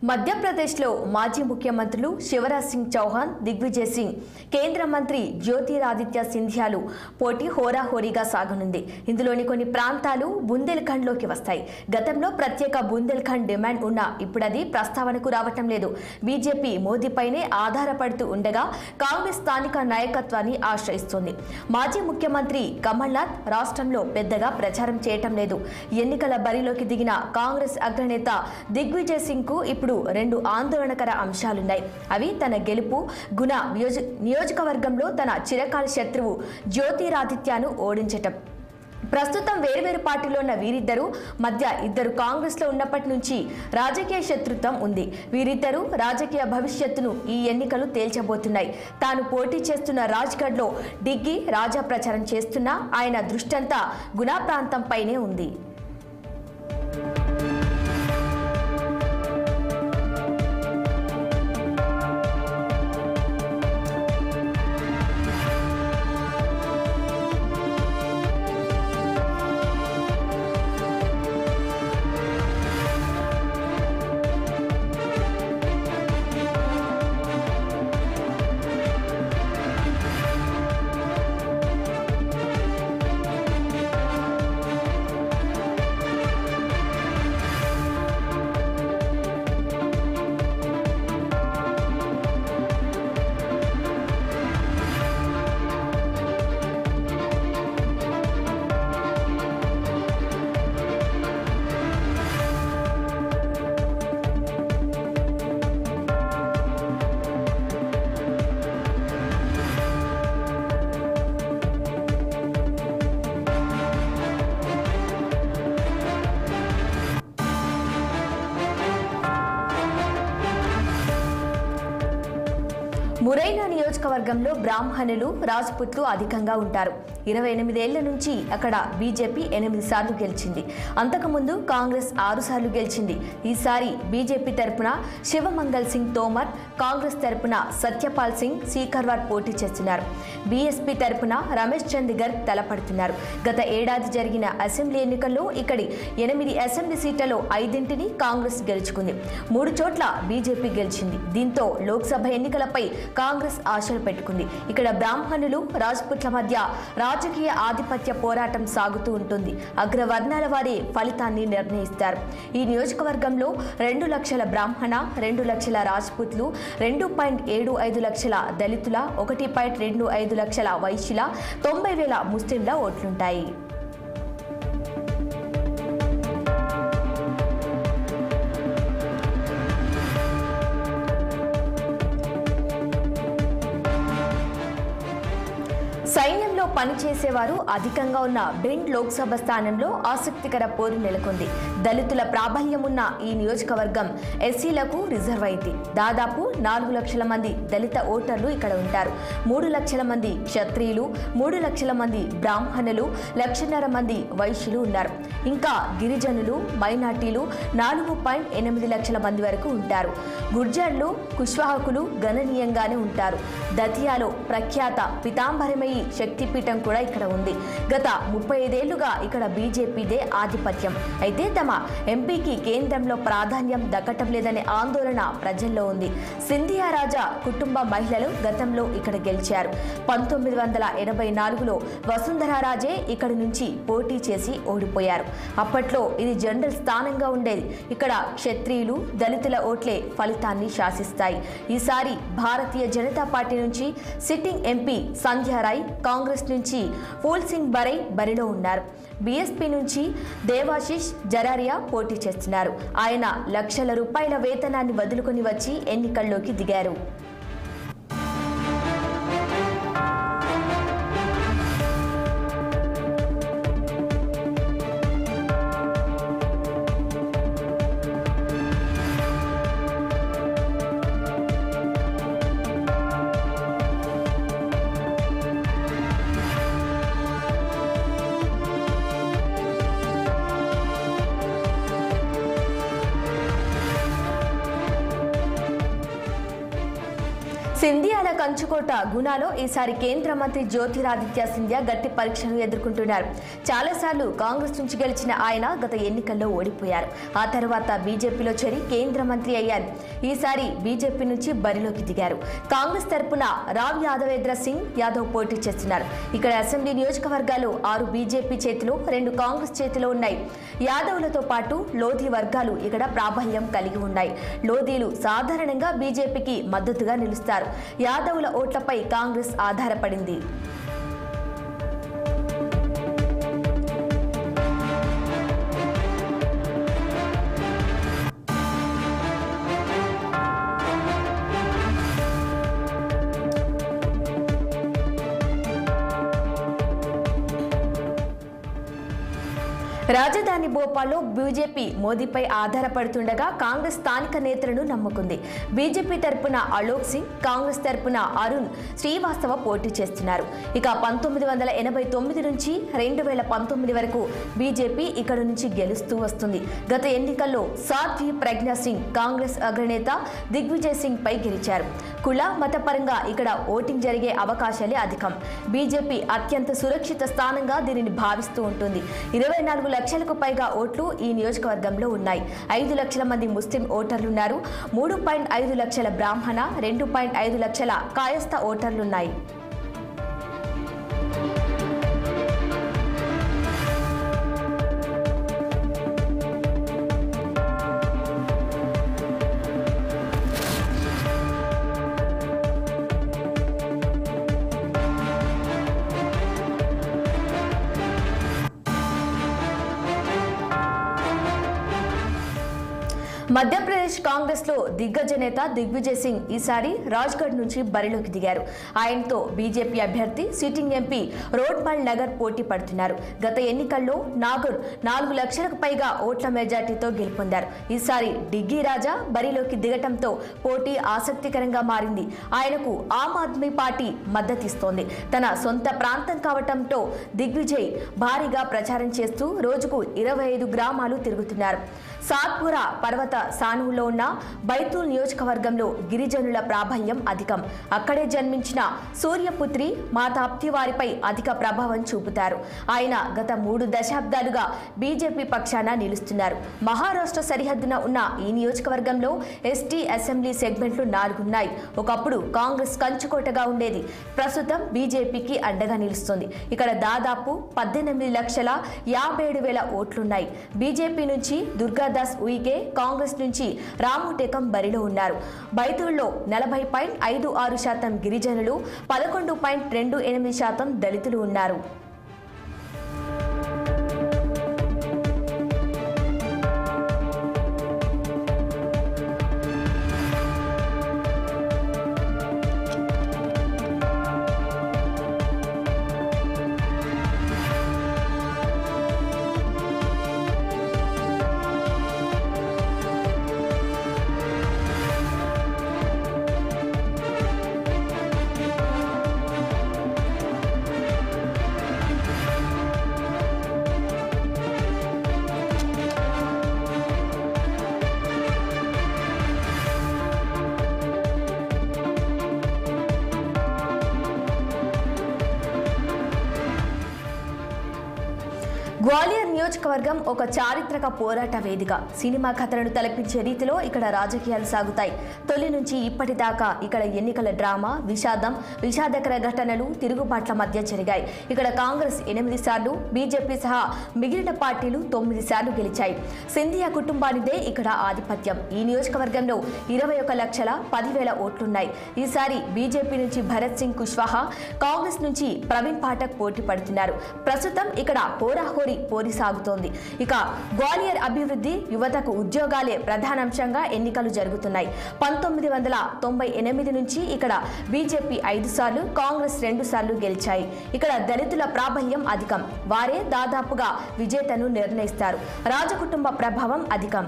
మధ్యప్రదేశ్లో మాజీ ముఖ్యమంత్రులు శివరాజ్ సింగ్ చౌహాన్, దిగ్విజయ్ సింగ్, కేంద్ర మంత్రి జ్యోతిరాదిత్య సింధియాలు పోటీ హోరాహోరీగా సాగనుంది. ఇందులోని కొన్ని ప్రాంతాలు బుందేల్ఖండ్లోకి వస్తాయి. గతంలో ప్రత్యేక బుందేల్ఖండ్ డిమాండ్ ఉన్నా ఇప్పుడది ప్రస్తావనకు రావటం లేదు. బీజేపీ మోదీపైనే ఆధారపడుతూ ఉండగా కాంగ్రెస్ స్థానిక నాయకత్వాన్ని ఆశ్రయిస్తోంది. మాజీ ముఖ్యమంత్రి కమల్నాథ్ రాష్ట్రంలో పెద్దగా ప్రచారం చేయటం లేదు. ఎన్నికల బరిలోకి దిగిన కాంగ్రెస్ అగ్రనేత దిగ్విజయ్ సింగ్ కు ఇప్పుడు రెండు ఆందోళనకర అంశాలున్నాయి. అవి తన గెలుపు, గుణ నియోజకవర్గంలో తన చిరకాల శత్రువు జ్యోతిరాదిత్యను ఓడించటం. ప్రస్తుతం వేర్వేరు పార్టీలో ఉన్న వీరిద్దరూ మధ్య ఇద్దరు కాంగ్రెస్లో ఉన్నప్పటి నుంచి రాజకీయ శత్రుత్వం ఉంది. వీరిద్దరూ రాజకీయ భవిష్యత్తును ఈ ఎన్నికలు తేల్చబోతున్నాయి. తాను పోటీ చేస్తున్న రాజ్గఢ్లో డిగ్గీ రాజా ప్రచారం చేస్తున్నా ఆయన దృష్టంతా గుణ ప్రాంతంపైనే ఉంది. మురైనా నియోజకవర్గంలో బ్రాహ్మణులు, రాజ్పుత్లు అధికంగా ఉంటారు. 28 ఏళ్ల నుంచి అక్కడ బీజేపీ 8 సార్లు గెలిచింది. అంతకుముందు కాంగ్రెస్ 6 సార్లు గెలిచింది. ఈసారి బీజేపీ తరపున శివమంగల్ సింగ్ తోమర్, కాంగ్రెస్ తరపున సత్యపాల్ సింగ్ సీకర్వార్ పోటీ చేస్తున్నారు. బీఎస్పీ తరపున రమేష్ చంద్ గర్గ్ తలపడుతున్నారు. గత ఏడాది జరిగిన అసెంబ్లీ ఎన్నికల్లో ఇక్కడి 8 అసెంబ్లీ సీట్లలో 5ంటిని కాంగ్రెస్ గెలుచుకుంది. 3 చోట్ల బీజేపీ గెలిచింది. దీంతో లోక్సభ ఎన్నికలపై కాంగ్రెస్ ఆశలు పెట్టుకుంది. ఇక్కడ బ్రాహ్మణులు, రాజ్పుట్ల మధ్య రాజకీయ ఆధిపత్య పోరాటం సాగుతూ ఉంటుంది. అగ్రవర్ణాల వారే ఫలితాన్ని నిర్ణయిస్తారు. ఈ నియోజకవర్గంలో 2 లక్షల బ్రాహ్మణ, 2 లక్షల రాజ్పుత్లు, 2.75 లక్షల దళితుల, 1.25 లక్షల వైశ్యుల, 90,000 ముస్లింల ఓట్లుంటాయి. సైన్యంలో పనిచేసేవారు అధికంగా ఉన్న భిండ్ లోక్సభ స్థానంలో ఆసక్తికర పోరు నెలకొంది. దళితుల ప్రాబల్యం ఉన్న ఈ నియోజకవర్గం ఎస్సీలకు రిజర్వ్ అయింది. దాదాపు 4 లక్షల మంది దళిత ఓటర్లు ఇక్కడ ఉంటారు. 3 లక్షల మంది క్షత్రియులు, 3 లక్షల మంది బ్రాహ్మణులు, 1.5 మంది వైశ్యులు ఉన్నారు. ఇంకా గిరిజనులు, మైనార్టీలు 4.8 లక్షల మంది వరకు ఉంటారు. గుర్జర్లు, కుష్వాహకులు గణనీయంగానే ఉంటారు. దతియాలో ప్రఖ్యాత పితాంబరమయ్యి శక్తిపీఠం కూడా ఇక్కడ ఉంది. గత 35 ఏళ్లుగా ఇక్కడ బీజేపీదే ఆధిపత్యం. అయితే తమ ఎంపీకి కేంద్రంలో ప్రాధాన్యం దక్కటం లేదనే ఆందోళన ప్రజల్లో ఉంది. సింధియా రాజా కుటుంబ మహిళలు గతంలో ఇక్కడ గెలిచారు. 1984లో వసుంధరా రాజే ఇక్కడి నుంచి పోటీ చేసి ఓడిపోయారు. అప్పట్లో ఇది జనరల్ స్థానంగా ఉండేది. ఇక్కడ క్షత్రియులు, దళితుల ఓట్లే ఫలితాన్ని శాసిస్తాయి. ఈసారి భారతీయ జనతా పార్టీ నుంచి సిట్టింగ్ ఎంపీ సంధ్యారాయ్, కాంగ్రెస్ నుంచి ఫూల్ సింగ్ బరై బరిలో ఉన్నారు. బీఎస్పీ నుంచి దేవాశిష్ జరారియా పోటీ చేస్తున్నారు. ఆయన లక్షల రూపాయల వేతనాన్ని వదులుకొని వచ్చి ఎన్నికల్లోకి దిగారు. సింధియాల కంచుకోట గుణాలో ఈసారి కేంద్ర మంత్రి జ్యోతిరాదిత్య సింధియా గట్టి పరీక్షను ఎదుర్కొంటున్నారు. చాలాసార్లు కాంగ్రెస్ నుంచి గెలిచిన ఆయన గత ఎన్నికల్లో ఓడిపోయారు. ఆ తర్వాత బీజేపీలో చేరి కేంద్ర మంత్రి అయ్యారు. ఈసారి బీజేపీ నుంచి బరిలోకి దిగారు. కాంగ్రెస్ తరపున రావ్ యాదవేంద్ర సింగ్ యాదవ్ పోటీ చేస్తున్నారు. ఇక్కడ అసెంబ్లీ నియోజకవర్గాలు 6 బీజేపీ చేతిలో, 2 కాంగ్రెస్ చేతిలో ఉన్నాయి. యాదవులతో పాటు లోధీ వర్గాలు ఇక్కడ ప్రాబల్యం కలిగి ఉన్నాయి. లోధీలు సాధారణంగా బీజేపీకి మద్దతుగా నిలుస్తారు. యాదవుల ఓట్లపై కాంగ్రెస్ ఆధారపడింది. రాజధాని భోపాల్లో బీజేపీ మోదీపై ఆధారపడుతుండగా కాంగ్రెస్ స్థానిక నేతలను నమ్ముకుంది. బీజేపీ తరపున అలోక్ సింగ్, కాంగ్రెస్ తరపున అరుణ్ శ్రీవాస్తవ పోటీ చేస్తున్నారు. ఇక 1989 నుంచి 2019 వరకు బీజేపీ ఇక్కడ నుంచి గెలుస్తూ వస్తుంది. గత ఎన్నికల్లో సాధ్వి ప్రజ్ఞా సింగ్ కాంగ్రెస్ అగ్రనేత దిగ్విజయ్ సింగ్ పై గెలిచారు. కుల మతపరంగా ఇక్కడ ఓటింగ్ జరిగే అవకాశాలే అధికం. బీజేపీ అత్యంత సురక్షిత స్థానంగా దీనిని భావిస్తూ ఉంటుంది. 24 లక్షలకు పైగా ఓట్లు ఈ నియోజకవర్గంలో ఉన్నాయి. 5 లక్షల మంది ముస్లిం ఓటర్లున్నారు. 3.5 లక్షల బ్రాహ్మణ, 2.5 లక్షల కాయస్థ ఓటర్లున్నాయి. మధ్యప్రదేశ్ కాంగ్రెస్ లో దిగ్గజ నేత దిగ్విజయ్ సింగ్ ఈసారి రాజ్గఢ్ నుంచి బరిలోకి దిగారు. ఆయనతో బీజేపీ అభ్యర్థి సిట్టింగ్ ఎంపీ రోడ్మల్ నగర్ పోటీ పడుతున్నారు. గత ఎన్నికల్లో నాగర్ 4 లక్షలకు పైగా ఓట్ల మెజార్టీతో గెలుపొందారు. ఈసారి డిగ్గీ రాజా బరిలోకి దిగటంతో పోటీ ఆసక్తికరంగా మారింది. ఆయనకు ఆమ్ ఆద్మీ పార్టీ మద్దతిస్తోంది. తన సొంత ప్రాంతం కావటంతో దిగ్విజయ్ భారీగా ప్రచారం చేస్తూ రోజుకు 25 గ్రామాలు తిరుగుతున్నారు. సాత్పురా పర్వత సానువులో ఉన్న బైతూల్ నియోజకవర్గంలో గిరిజనుల ప్రాబల్యం అధికం. అక్కడే జన్మించిన సూర్యపుత్రి మాతాప్తి వారిపై అధిక ప్రభావం చూపుతారు. ఆయన గత 3 దశాబ్దాలుగా బీజేపీ పక్షాన నిలుస్తున్నారు. మహారాష్ట్ర సరిహద్దున ఉన్న ఈ నియోజకవర్గంలో ఎస్టీ అసెంబ్లీ సెగ్మెంట్లు 4 ఉన్నాయి. ఒకప్పుడు కాంగ్రెస్ కంచుకోటగా ఉండేది. ప్రస్తుతం బీజేపీకి అండగా నిలుస్తుంది. ఇక్కడ దాదాపు 18,57,000 ఓట్లున్నాయి. బీజేపీ నుంచి దుర్గాదాస్ ఉయికే, కాంగ్రెస్ నుంచి రాము టెకం బరిలో ఉన్నారు. బైతూల్లో 40.56% గిరిజనులు, 11.28% దళితులు ఉన్నారు. గ్వాలియర్ నియోజకవర్గం ఒక చారిత్రక పోరాట వేదిక. సినిమా కథలను తలపించే రీతిలో ఇక్కడ రాజకీయాలు సాగుతాయి. తొలి నుంచి ఇప్పటిదాకా ఇక్కడ ఎన్నికల డ్రామా, విషాదకర ఘటనలు, తిరుగుబాట్ల మధ్య జరిగాయి. ఇక్కడ కాంగ్రెస్ 8 సార్లు, బీజేపీ సహా మిగిలిన పార్టీలు 9 సార్లు గెలిచాయి. సింధియా కుటుంబానిదే ఇక్కడ ఆధిపత్యం. ఈ నియోజకవర్గంలో 21,10,000 ఓట్లున్నాయి. ఈసారి బీజేపీ నుంచి భరత్ సింగ్ కుష్వాహా, కాంగ్రెస్ నుంచి ప్రవీణ్ పాఠక్ పోటీ పడుతున్నారు. ప్రస్తుతం ఇక్కడ హోరాహోరీ పోరి సాగుతోంది. ఇక గ్వాలియర్ అభివృద్ధి, యువతకు ఉద్యోగాలే ప్రధానాంశంగా ఎన్నికలు జరుగుతున్నాయి. 1998 నుంచి ఇక్కడ బీజేపీ 5 సార్లు, కాంగ్రెస్ 2 సార్లు గెలిచాయి. ఇక్కడ దళితుల ప్రాబల్యం అధికం. వారే దాదాపుగా విజేతను నిర్ణయిస్తారు. రాజకుటుంబ ప్రభావం అధికం.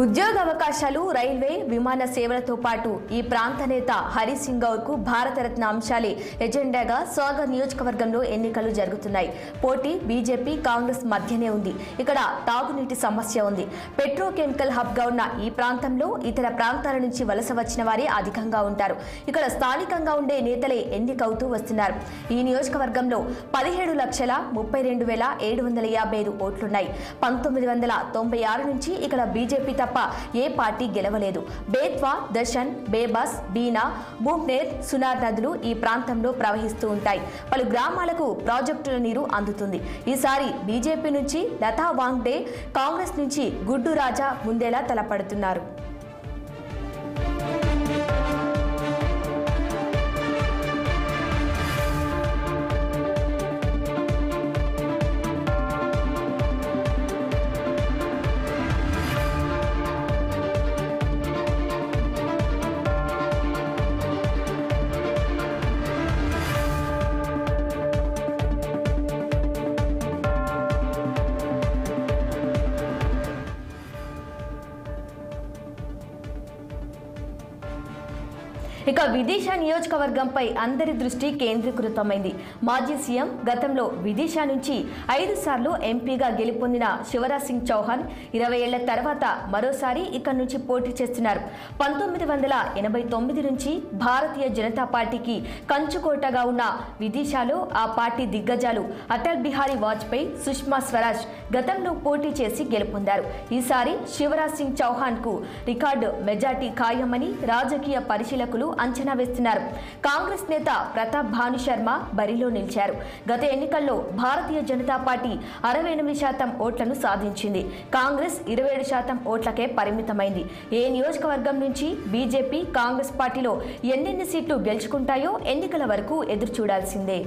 ఉద్యోగ అవకాశాలు, రైల్వే, విమాన సేవలతో పాటు ఈ ప్రాంత నేత హరి సింగ్ గౌర్ కు భారతరత్న అంశాలే ఎజెండాగా సాగర్ నియోజకవర్గంలో ఎన్నికలు జరుగుతున్నాయి. పోటీ బీజేపీ, కాంగ్రెస్ మధ్యనే ఉంది. ఇక్కడ తాగునీటి సమస్య ఉంది. పెట్రోకెమికల్ హబ్ గా ఉన్న ఈ ప్రాంతంలో ఇతర ప్రాంతాల నుంచి వలస వచ్చిన వారే అధికంగా ఉంటారు. ఇక్కడ స్థానికంగా ఉండే నేతలే ఎన్నికవుతూ వస్తున్నారు. ఈ నియోజకవర్గంలో 17,32,755 ఓట్లున్నాయి. 1996 నుంచి ఇక్కడ బీజేపీ తప్ప ఏ పార్టీ గెలవలేదు. బేత్వా, దశన్, బేబస్, బీనా, బూమ్నేర్, సునార్ నదులు ఈ ప్రాంతంలో ప్రవహిస్తూ ఉంటాయి. పలు గ్రామాలకు ప్రాజెక్టుల నీరు అందుతుంది. ఈసారి బీజేపీ నుంచి లతా వాంగ్డే, కాంగ్రెస్ నుంచి గుడ్డు రాజా ముందేలా తలపడుతున్నారు. ఇక విదిశా నియోజకవర్గంపై అందరి దృష్టి కేంద్రీకృతమైంది. మాజీ సీఎం, గతంలో విదిశా నుంచి 5 సార్లు ఎంపీగా గెలుపొందిన శివరాజ్ సింగ్ చౌహాన్ 20 ఏళ్ల తర్వాత మరోసారి ఇక్కడి నుంచి పోటీ చేస్తున్నారు. 1989 నుంచి భారతీయ జనతా పార్టీకి కంచుకోటగా ఉన్న విదిశాలో ఆ పార్టీ దిగ్గజాలు అటల్ బిహారీ వాజ్పేయి, సుష్మా స్వరాజ్ గతంలో పోటీ చేసి గెలుపొందారు. ఈసారి శివరాజ్ సింగ్ చౌహాన్ కు రికార్డు మెజార్టీ ఖాయమని రాజకీయ పరిశీలకులు అంచనా వేస్తున్నారు. కాంగ్రెస్ నేత ప్రతాప్ భాను శర్మ బరిలో నిలిచారు. గత ఎన్నికల్లో భారతీయ జనతా పార్టీ 68% ఓట్లను సాధించింది. కాంగ్రెస్ 27% ఓట్లకే పరిమితమైంది. ఏ నియోజకవర్గం నుంచి బీజేపీ, కాంగ్రెస్ పార్టీలో ఎన్నెన్ని సీట్లు గెలుచుకుంటాయో ఎన్నికల వరకు ఎదురు చూడాల్సిందే.